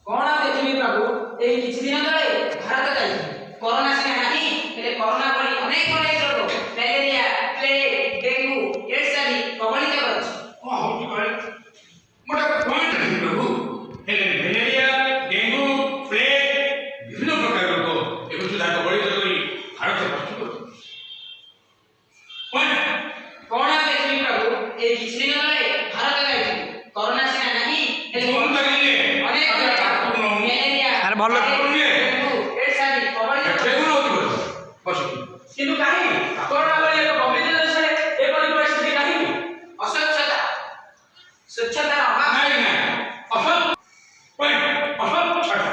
कौन देखिबे प्रभु एई किछि दिन तळे भारत जाई कोरोना से नाही हेले कोरोना भली अनेक अनेक रोग मलेरिया प्लेग डेंगू एड्स आदि प्रबलित करछि को होती भाई मोटा पॉइंट है प्रभु हेले मलेरिया डेंगू प्लेग विभिन्न प्रकार रोग एवं सुधा प्रबलित करी भारत प्रस्तुत पॉइंट कौन देखिबे प्रभु एई किछि दिन तळे भारत जाई कोरोना से नाही हेले कौन लगे अनेक मलेरिया अरे भलो डेंगू एड्स आदि प्रबलित केवल होती बस किंतु काहे कोरोना भली एक गंभीर देशरे एपरि परिस्थिति काहे अस्वच्छता स्वच्छतार अभाव नहीं नहीं असल पॉइंट असल छटा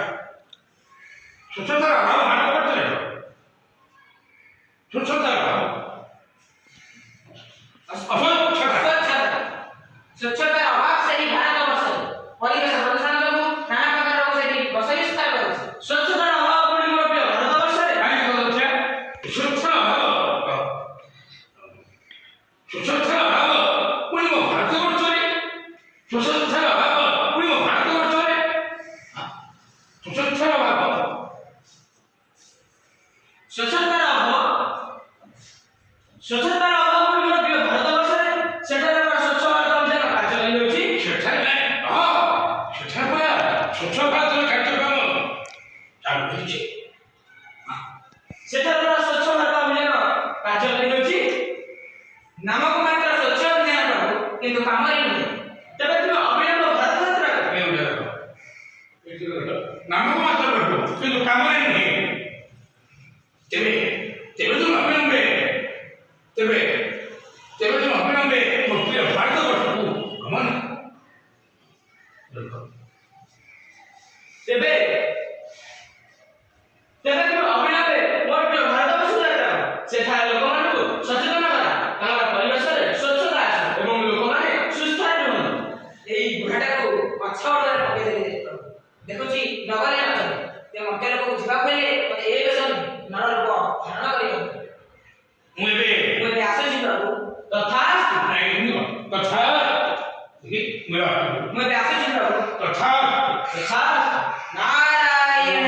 स्वच्छता अभाव भारत करते स्वच्छता अभाव असल छटा स्वच्छतार अभाव से ही भारत वर्ष परिवेश प्रदूषण जो नाना प्रकार रोग से बस विस्तार करे स्वच्छतार अभाव पड़ी मोर भारत वर्ष रे काय करते स्वच्छता अभाव स्वच्छता अभाव कोणी भारत करतो रे स्वच्छता अभाव कोणी भारत करतो रे स्वच्छता अभाव स्वच्छतार अभाव पड़ी मोर भारत वर्ष रे सेठारे स्वच्छ भारत अभियान कार्य होछि सेठारे हां सेठारे स्वच्छ भारत कार्यक्रम चालू होइছে सेठारे स्वच्छ भारत अभियान कार्य होछि नामक मात्र स्वच्छ अभियान प्रभु किंतु कामरे नहीं तबे तुम अभियान भारत यात्रा नामक मात्र करतो କିନ୍ତୁ କାମରେ ନୁହେଁ ତେବେ ତେବେ ତୁମ ଅବିଳମ୍ବେ ତେବେ ତେବେ ତୁମ ଅବିଳମ୍ବେ ମୋ ପ୍ରିୟ ଭାରତବର୍ଷକୁ ଗମନ तेबे तेबे तुम अभिनवे मोर प्रिय भारत वर्ष यात्रा सेठा लोकमानकु सचेतन करा तांगा परिवेश रे स्वच्छता आस एवं लोकमाने सुस्थ रहन एई बुढाटाको पछौडरे पके देले देखुची नगरे नचन ते मध्य लोक जिबा पहिले मते ए बेसन नर रूप धारण करियो ମୁଁ ଏବେ आसुची प्रभु तथास्तु କଥା ମୁଁ मैं आसुची प्रभु କଥା तथास्तु नारायण